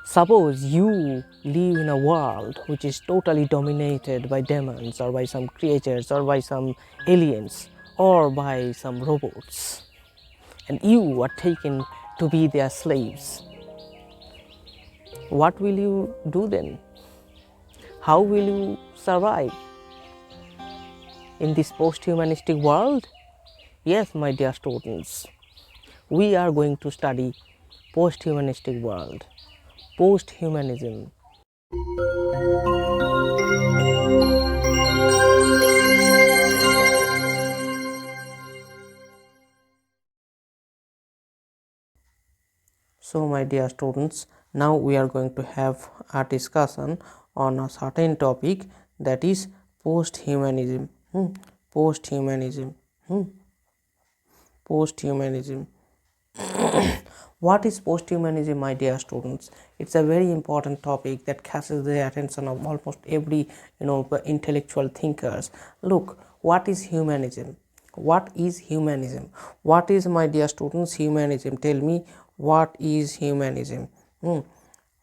Suppose you live in a world which is totally dominated by demons or by some creatures or by some aliens or by some robots, and you are taken to be their slaves. What will you do then? How will you survive in this post-humanistic world? Yes, my dear students, we are going to study post-humanistic world, post-humanism. So my dear students, now we are going to have a discussion on a certain topic, that is post-humanism. Post-humanism. Post-humanism. What is post-humanism, my dear students? It's a very important topic that catches the attention of almost every intellectual thinkers. Look, what is humanism? What is humanism? What is, my dear students, humanism? Tell me, what is humanism?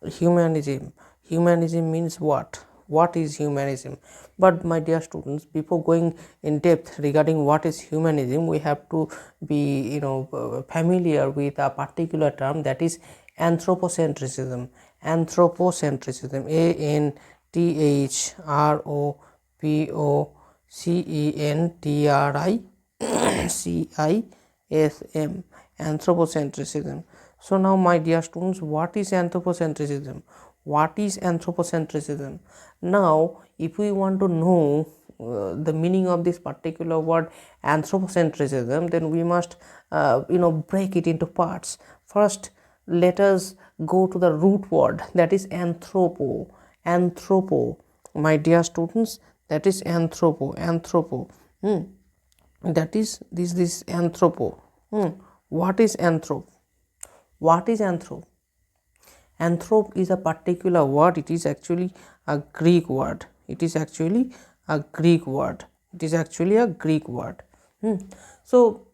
Humanism means what? What is humanism? But my dear students, before going in depth regarding what is humanism, we have to be familiar with a particular term, that is anthropocentrism. Anthropocentrism, ANTHROPOCENTRICISM, anthropocentrism. So now, my dear students, what is anthropocentrism? What is anthropocentrism? Now, if we want to know the meaning of this particular word anthropocentrism, then we must break it into parts. First, let us go to the root word, that is anthropo. My dear students, that is anthropo. That is this anthropo. What is anthrop? What is anthrop? Anthrop is a particular word. It is actually a Greek word. So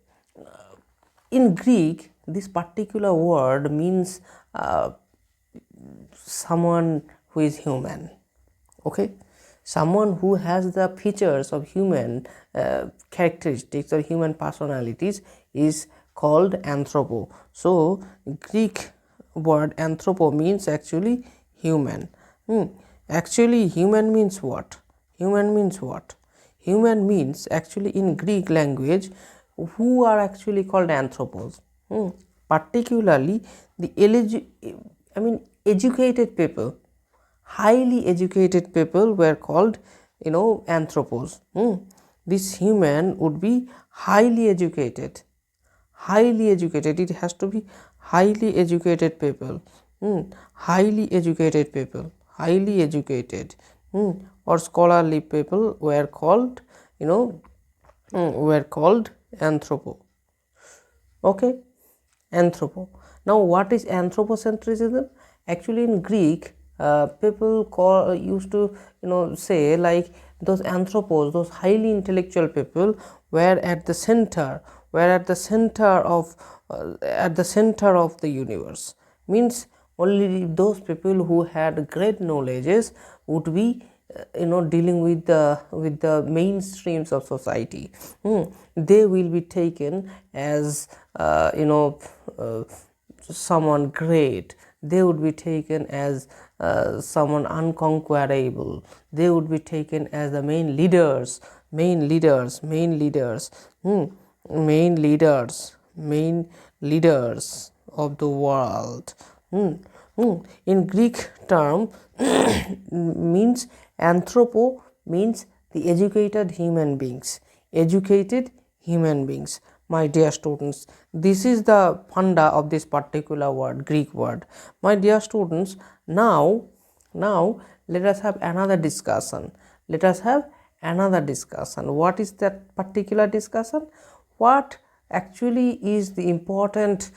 in Greek, this particular word means someone who is human. Okay, someone who has the features of human characteristics or human personalities is called anthropo. So Greek word anthropo means actually human. Actually, human means what? Human means actually in Greek language, who are actually called anthropos. Particularly the educated people, highly educated people were called anthropos. This human would be highly educated. It has to be highly educated people. Highly educated or scholarly people were called anthropo. Okay, anthropo. Now, what is anthropocentrism? Actually, in Greek, people used to say, like, those anthropos, those highly intellectual people were at the center of the universe. Means only those people who had great knowledges would be dealing with the mainstreams of society. They will be taken as someone great. They would be taken as someone unconquerable. They would be taken as the main leaders of the world. In Greek term, means anthropo means the educated human beings. My dear students, this is the funda of this particular word, Greek word. My dear students, now let us have another discussion. What is that particular discussion? What actually is the important,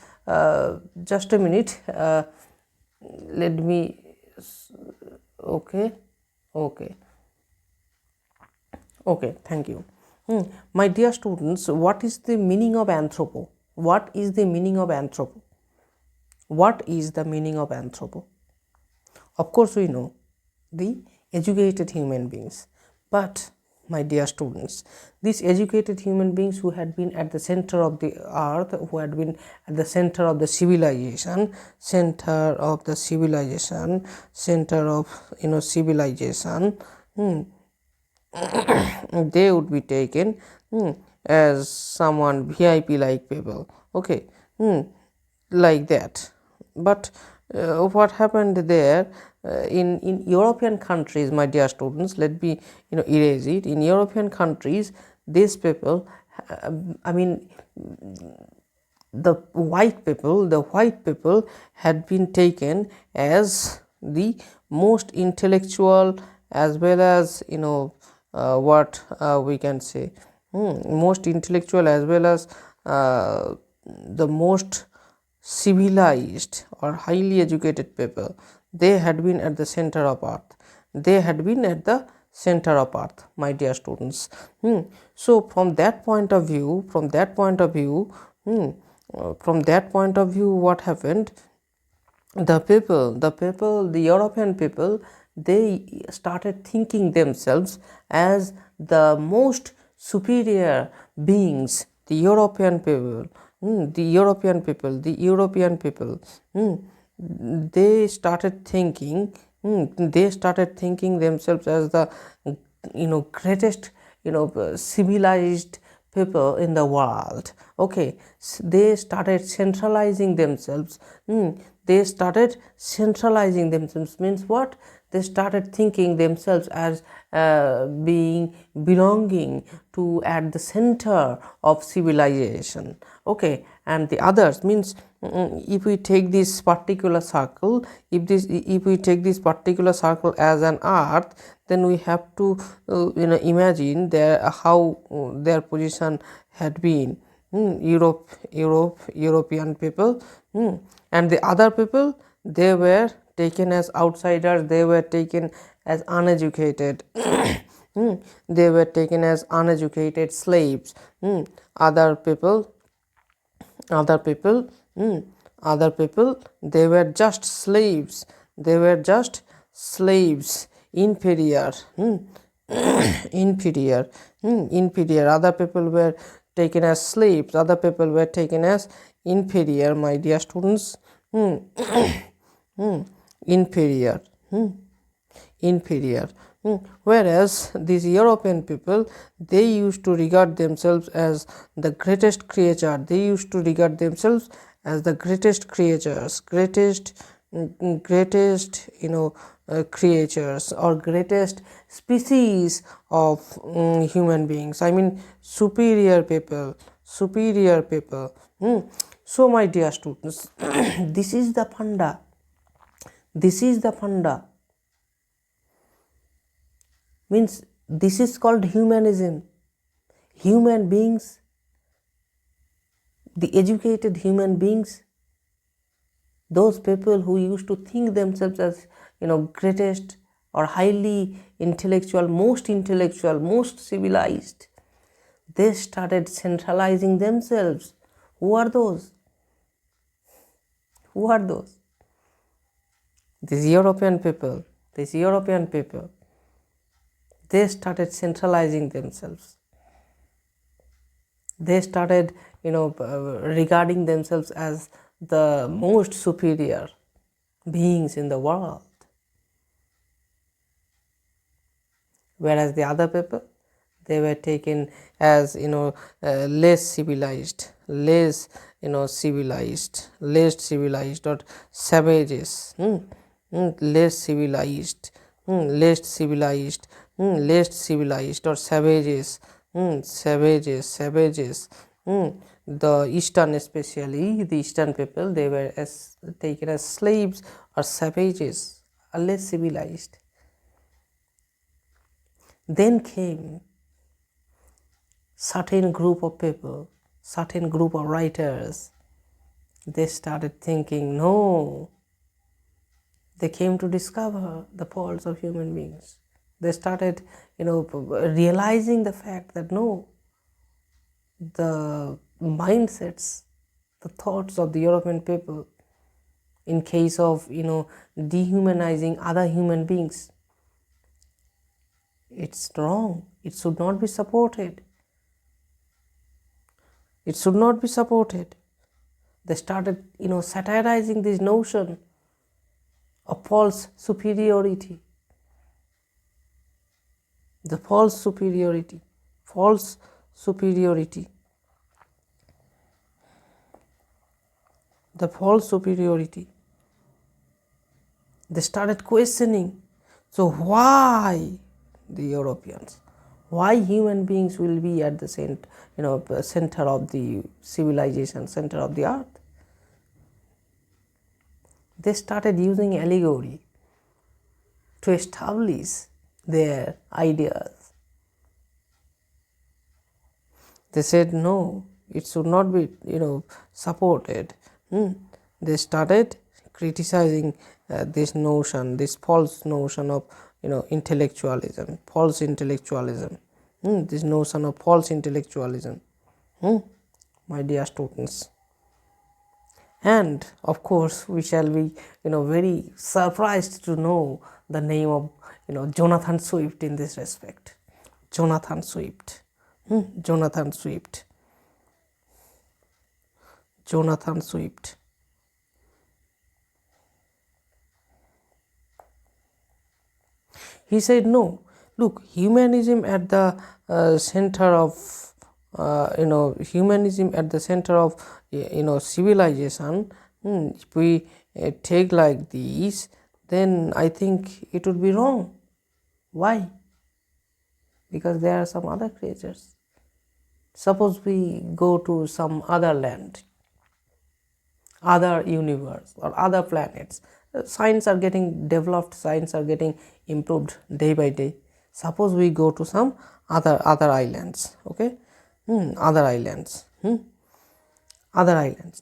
just a minute, let me, okay, thank you. My dear students, what is the meaning of anthropo? What is the meaning of anthropo? Of course, we know the educated human beings, but my dear students, these educated human beings who had been at the center of the earth, who had been at the center of the civilization, center of civilization, they would be taken as someone VIP like people, okay, like that. But what happened there, in European countries, my dear students, let me erase it. In European countries, these people, I mean, the white people had been taken as the most intellectual, as well as what we can say, most intellectual, as well as the most civilized or highly educated people. They had been at the center of earth. They had been at the center of earth, my dear students. So from that point of view, what happened? The European people, they started thinking themselves as the most superior beings. The European people, they started thinking, themselves as the greatest civilized people in the world. Okay, they started centralizing themselves. Means what? They started thinking themselves as being belonging to at the center of civilization. Okay, and the others means, if we take this particular circle, if we take this particular circle as an earth, then we have to imagine how their position had been. European people, and the other people, they were taken as outsiders. They were taken as uneducated. They were taken as uneducated slaves. Other people, other people mm, other people, they were just slaves. Inferior. Inferior. Other people were taken as slaves. Other people were taken as inferior, my dear students. Inferior. Inferior. Whereas these European people, they used to regard themselves as the greatest creature. They used to regard themselves as the greatest creatures, greatest creatures, or greatest species of human beings. I mean, superior people. So my dear students, this is the funda. Means this is called humanism. Human beings, the educated human beings, those people who used to think themselves as greatest or highly intellectual, most civilized, they started centralizing themselves. Who are those? These European people. They started centralizing themselves. They started regarding themselves as the most superior beings in the world. Whereas the other people, they were taken as less civilized, less civilized, or savages. Less civilized, or savages. Savages. The Eastern, especially the Eastern people, they were taken as slaves or savages, or less civilized. Then came certain group of people, certain group of writers. They started thinking, no. They came to discover the faults of human beings. They started, realizing the fact that no, the mindsets, the thoughts of the European people, in case of dehumanizing other human beings. It's wrong. It should not be supported. It should not be supported. They started satirizing this notion of false superiority. The false superiority. False superiority. The false superiority. They started questioning. So why the Europeans? Why human beings will be at the center of the civilization, center of the earth? They started using allegory to establish their ideas. They said no, it should not be supported. They started criticizing this notion, this false notion of intellectualism, false intellectualism, this notion of false intellectualism, my dear students. And of course we shall be very surprised to know the name of Jonathan Swift in this respect. Jonathan Swift. Jonathan Swift. Jonathan Swift. He said no, look, humanism at the center of humanism at the center of civilization. If we take like these, then I think it would be wrong. Why? Because there are some other creatures. Suppose we go to some other land, other universe or other planets. Science are getting developed, science are getting improved day by day. Suppose we go to some other islands, okay? Other islands, other islands,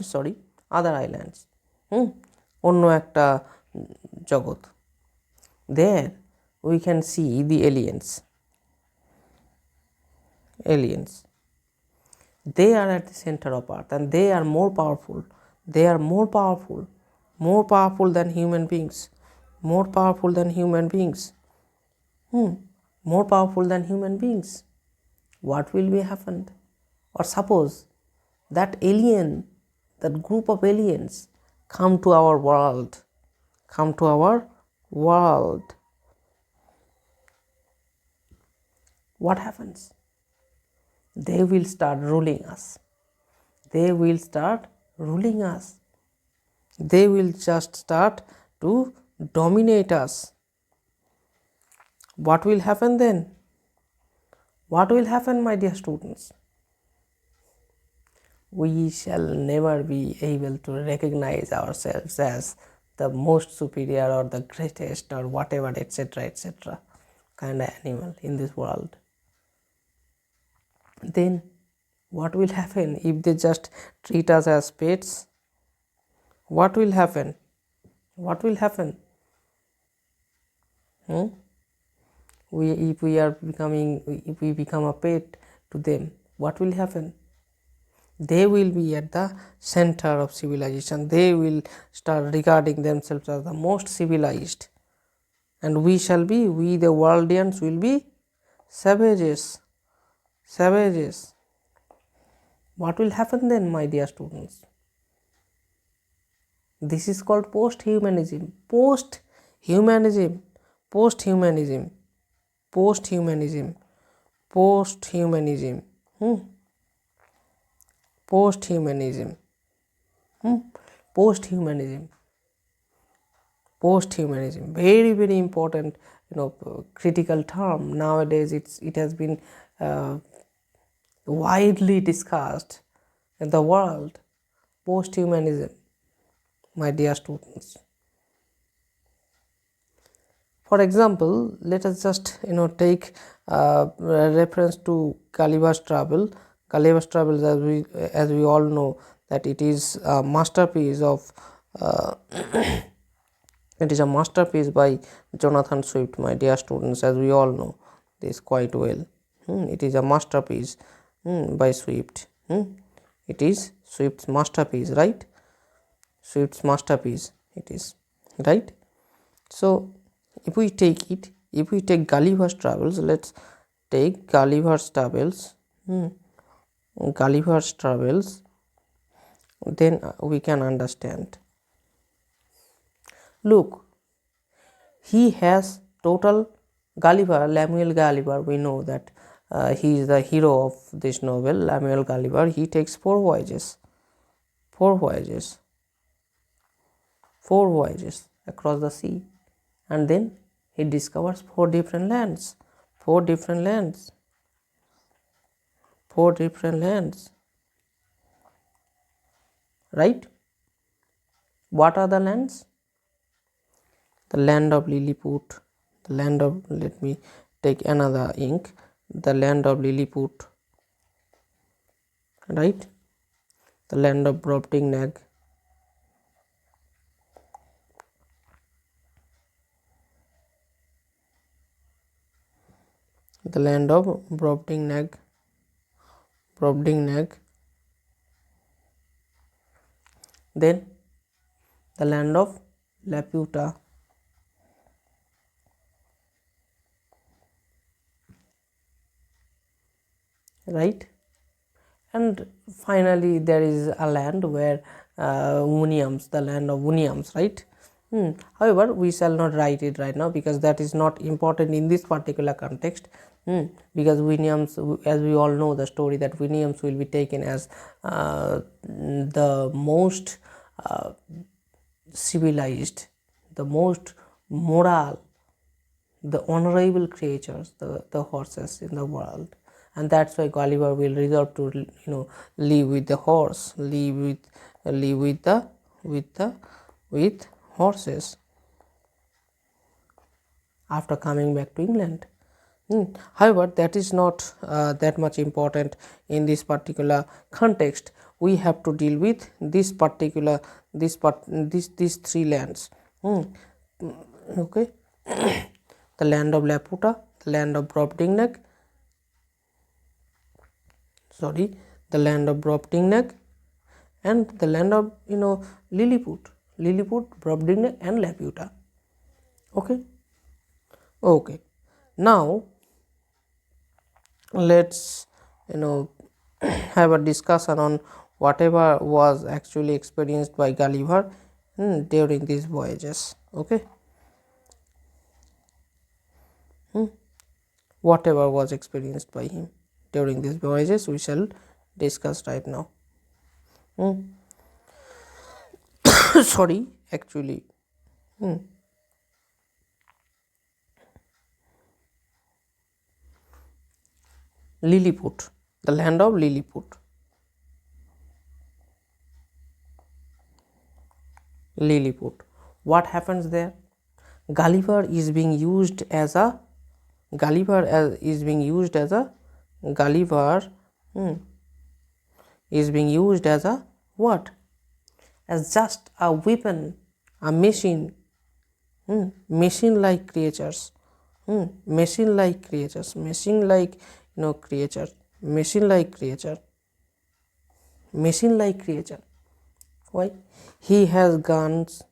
sorry, other islands, অন্য একটা জগৎ. There we can see the aliens. They are at the center of earth and they are more powerful. They are more powerful than human beings, more powerful than human beings, more powerful than human beings. What will be happened? Or suppose that alien, that group of aliens come to our world, what happens? They will start ruling us. They will just start to dominate us. What will happen then? What will happen, my dear students? We shall never be able to recognize ourselves as the most superior or the greatest or whatever, etc. kind of animal in this world. Then what will happen if they just treat us as pets? What will happen? If we become a pet to them, what will happen? They will be at the center of civilization. They will start regarding themselves as the most civilized, and we the worldians will be savages. What will happen then, my dear students? This is called post-humanism. Post-humanism. Post-humanism. Post-humanism. Post-humanism. Post-humanism. Post-humanism. Post-humanism. Very, very important, critical term. Nowadays, it has been widely discussed in the world. Post-humanism, my dear students. For example, let us just take reference to Gulliver's Travel. Gulliver's Travel, as we all know, that it is a masterpiece of it is a masterpiece by Jonathan Swift, my dear students, as we all know this quite well. It is a masterpiece by Swift. It is Swift's masterpiece, right? Swift's masterpiece it is, right? So if we take Gulliver's Travels, let's take Gulliver's Travels, Gulliver's Travels, then we can understand. Look, he has total Lemuel Gulliver, we know that he is the hero of this novel, Lemuel Gulliver. He takes four voyages across the sea, and then he discovers four different lands, right? What are the lands? The land of Lilliput, the land of, let me take another ink, the land of Lilliput, right? The land of Brobdingnag, the land of Brobdingnag, then the land of Laputa, right? And finally there is a land where Uniums, the land of Uniums, right? However, we shall not write it right now because that is not important in this particular context. Because Williams, as we all know the story, that Williams will be taken as the most civilized, the most moral, the honorable creatures, the horses in the world, and that's why Gulliver will resolve to live with the horse, live with horses after coming back to England. However, that is not that much important in this particular context. We have to deal with this particular these three lands. Okay. The land of Laputa, the land of Brobdingnag, the land of Brobdingnag, and the land of Lilliput, Brobdingnag, and Laputa. Okay. Now let's have a discussion on whatever was actually experienced by Gulliver during these voyages. Okay. Whatever was experienced by him during these voyages, we shall discuss right now. Sorry, actually. Lilliput, the land of Lilliput. What happens there? Gulliver is being used as a Gulliver is being used as a what? As just a weapon, a machine, machine-like creatures, machine-like creature. Why? He has guns,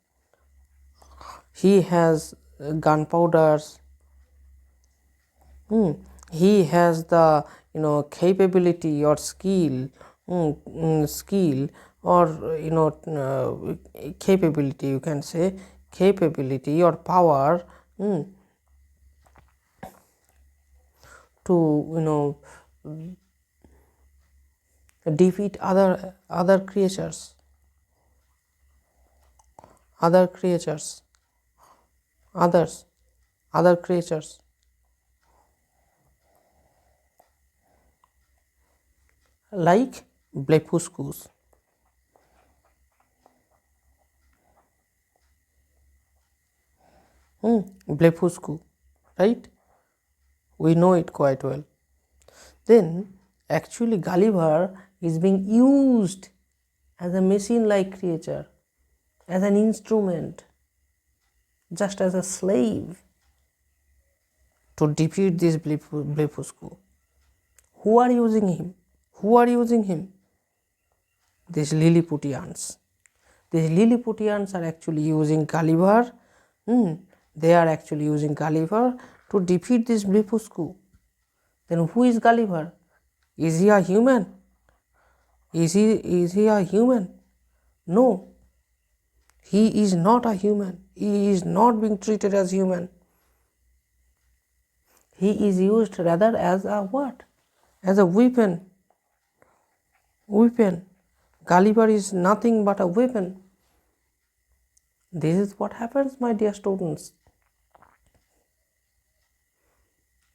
he has gunpowders, he has the capability or skill, or capability, you can say capability or power to defeat other creatures, like Blepuscus. Blepuscu, right? We know it quite well. Then actually Gulliver is being used as a machine-like creature, as an instrument, just as a slave to defeat this Blepuscu. Who are using him? These Lilliputians. These Lilliputians are actually using Gulliver. They are actually using Gulliver to defeat this Blefuscu. Then who is Gulliver? Is he a human? Is he a human? No. He is not a human. He is not being treated as human. He is used rather as a what? As a weapon. Weapon. Gulliver is nothing but a weapon. This is what happens, my dear students.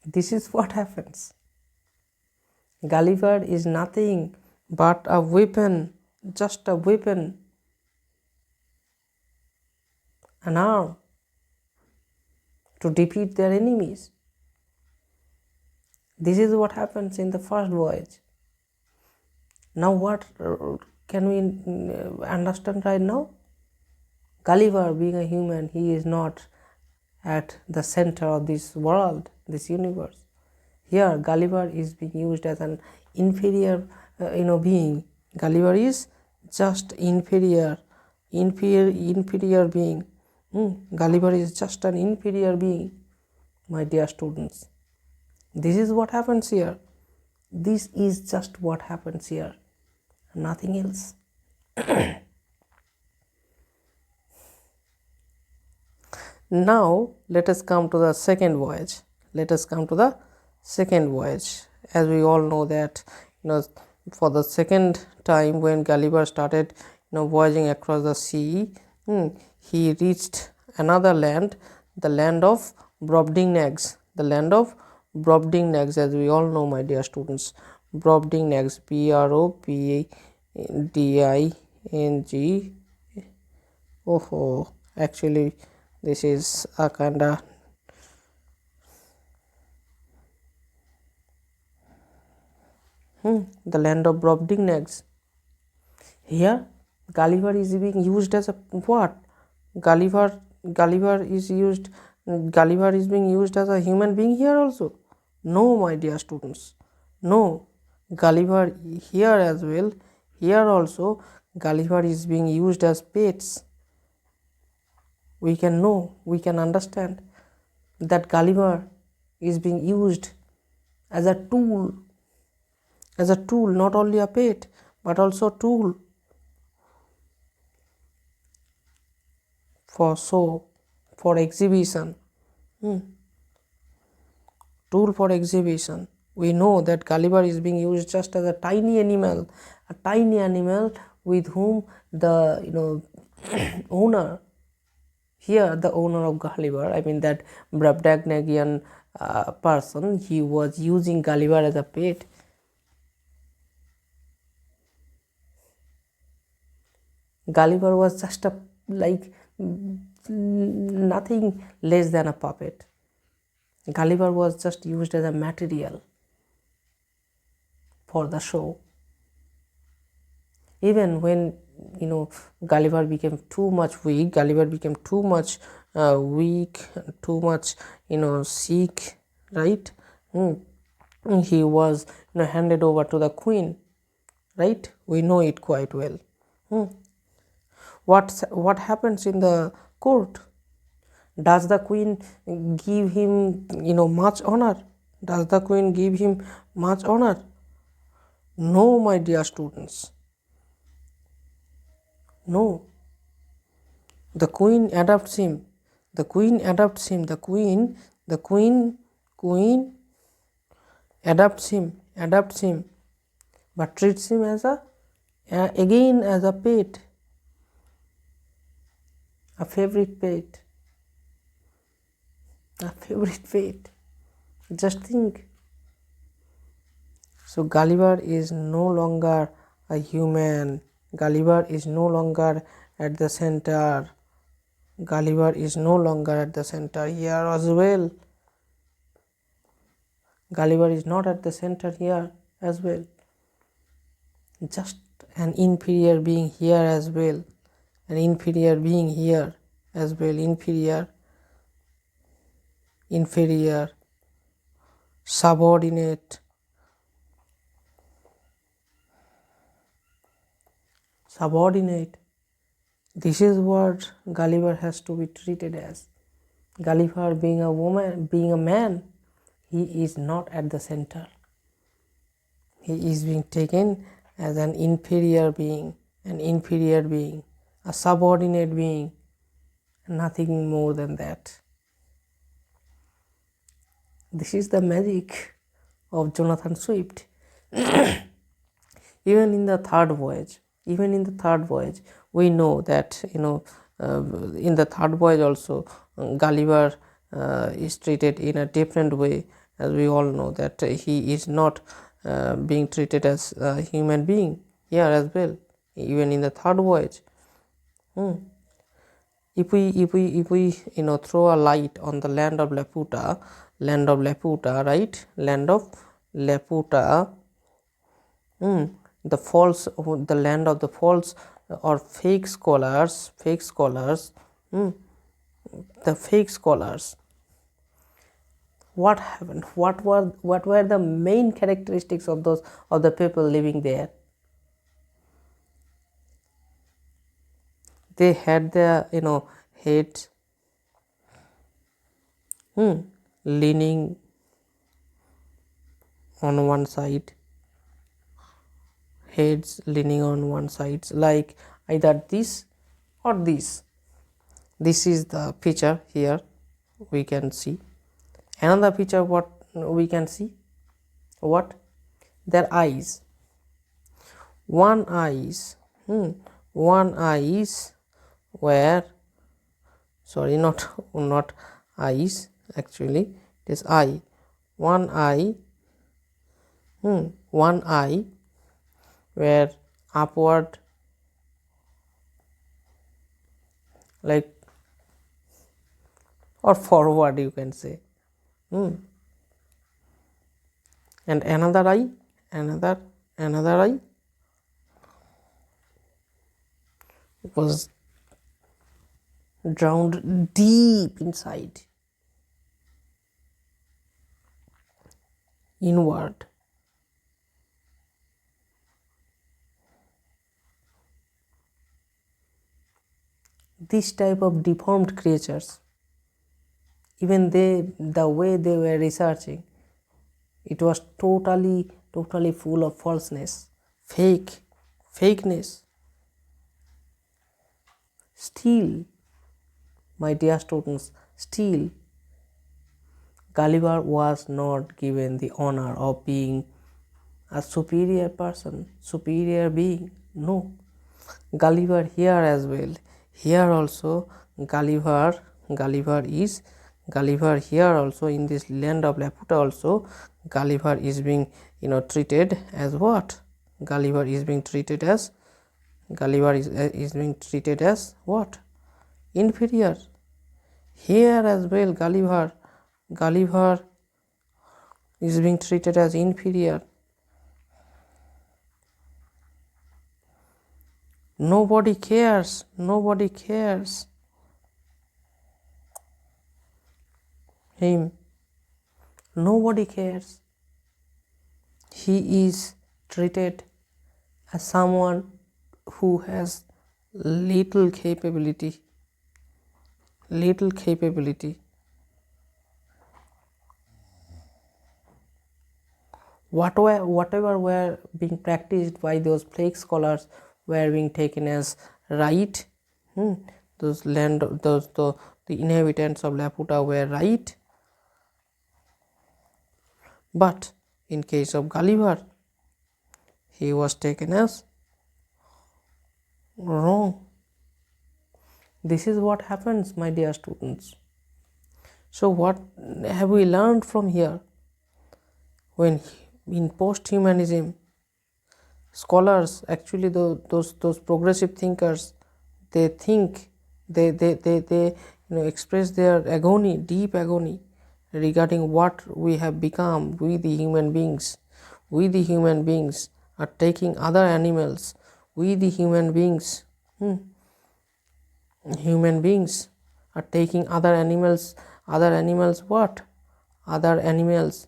This is what happens. Gulliver is nothing but a weapon, just a weapon, an arm to defeat their enemies. This is what happens in the first voyage. Now what can we understand right now? Gulliver, being a human, he is not at the center of this world, this universe. Here Gulliver is being used as an inferior being. Gulliver is just inferior being. Gulliver is just an inferior being, my dear students. This is what happens here. This is just what happens here, nothing else. Now let us come to the second voyage. As we all know that for the second time when Gulliver started voyaging across the sea, he reached another land, the land of Brobdingnags. As we all know, my dear students, Brobdingnags, Broding. Actually this is a kinda the land of Brobdingnags. Here Gulliver is being used as a what? Gulliver is being used as a human being here also. No, my dear students, no. Gulliver here as well, here also Gulliver is being used as pets. We can understand that Gulliver is being used as a tool, not only a pet but also a tool for exhibition. Tool for exhibition. We know that Gulliver is being used just as a tiny animal with whom the owner, here the owner of Gulliver, I mean that Brobdingnagian person, he was using Gulliver as a pet. Gulliver was just nothing less than a puppet. Gulliver was just used as a material for the show. Even when Gulliver became too much weak, too much sick, right? He was handed over to the queen, right? We know it quite well. What happens in the court? Does the queen give him much honor? No, my dear students. No. The queen adopts him. The queen adopts him, but treats him as again as a pet, a favorite pet. Just think. So Gulliver is no longer a human. Gulliver is no longer at the center. Here as well. Gulliver is not at the center here as well. Just an inferior being here as well. Inferior, subordinate. This is what Gulliver has to be treated as. Gulliver being a woman, being a man, he is not at the center. He is being taken as an inferior being, a subordinate being, nothing more than that. This is the magic of Jonathan Swift. Even in the third voyage, we know that, in the third voyage also, Gulliver is treated in a different way, as we all know that he is not being treated as a human being here as well, even in the third voyage. If we throw a light on the land of Laputa, right, land of Laputa, the land of the false or fake scholars, the fake scholars. What happened? What were the main characteristics of the people living there? They had their heads leaning on one side, like either this or this. This is the picture here we can see. Another picture, what we can see, what? Their eyes. One eyes were, sorry, not eyes, actually it is eye. One eye were upward, like, or forward, you can say. And another eye was drowned deep inside, inward. This type of deformed creatures, even the way they were researching, it was totally full of falseness, fakeness. Still, my dear students, Gulliver was not given the honor of being a superior person, superior being. No, Gulliver here as well. Here also, Gulliver here also, in this land of Laputa also, Gulliver is being treated as what? Gulliver is being treated as what? Inferior. Here as well, Gulliver is being treated as inferior. Nobody cares him. Nobody cares. He is treated as someone who has little capability. Whatever were being practiced by those fake scholars were being taken as right. The inhabitants of Laputa were right. But in case of Gulliver, he was taken as wrong. This is what happens, my dear students. So what have we learned from here? When in post-humanism, scholars, actually those progressive thinkers, they express their agony, deep agony, regarding what we have become. We the human beings are taking other animals. We the human beings are taking other animals. What? Other animals.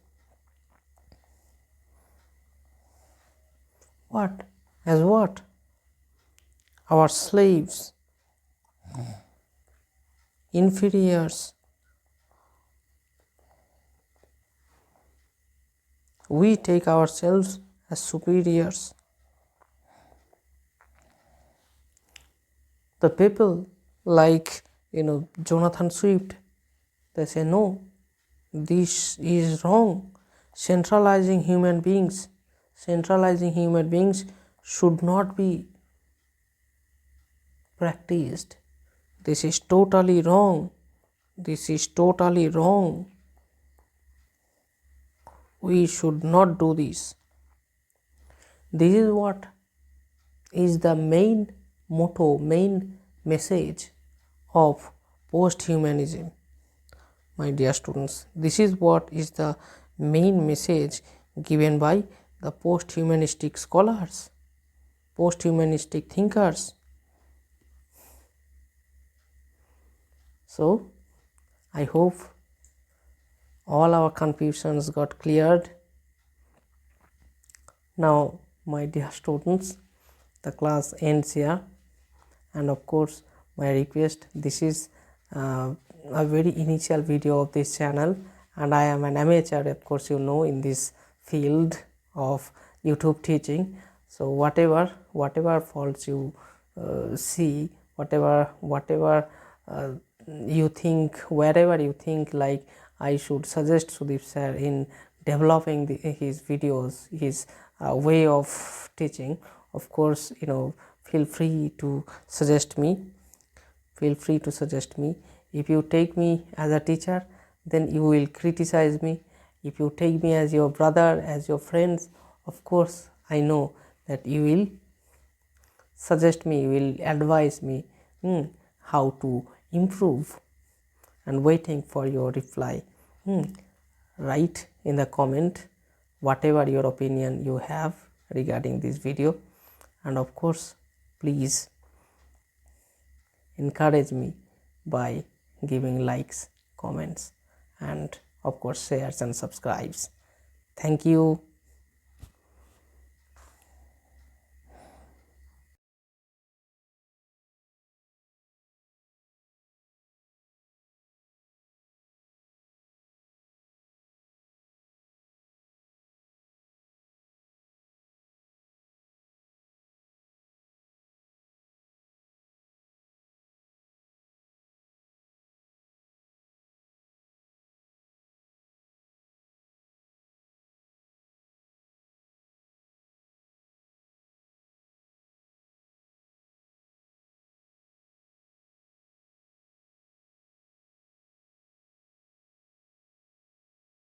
What? As what? Our slaves. inferiors. We take ourselves as superiors. The people like Jonathan Swift, they say no, this is wrong. Centralizing human beings should not be practiced. This is totally wrong. This is totally wrong. We should not do this. This is what is the main motto, main message of post-humanism. My dear students, this is what is the main message given by the post-humanistic scholars, post-humanistic thinkers. So, I hope all our confusions got cleared. Now, my dear students, the class ends here, and of course my request, this is a very initial video of this channel, and I am an amateur, of course, in this field of YouTube teaching. So whatever faults you see, whatever you think, wherever you think like I should suggest Sudip sir in developing his videos, his way of teaching, of course, feel free to suggest me. If you take me as a teacher, then you will criticize me. If you take me as your brother, as your friends, of course I know that you will suggest me, you will advise me how to improve, and waiting for your reply. Write in the comment whatever your opinion you have regarding this video, and of course please encourage me by giving likes, comments, and of course shares and subscribes. Thank you.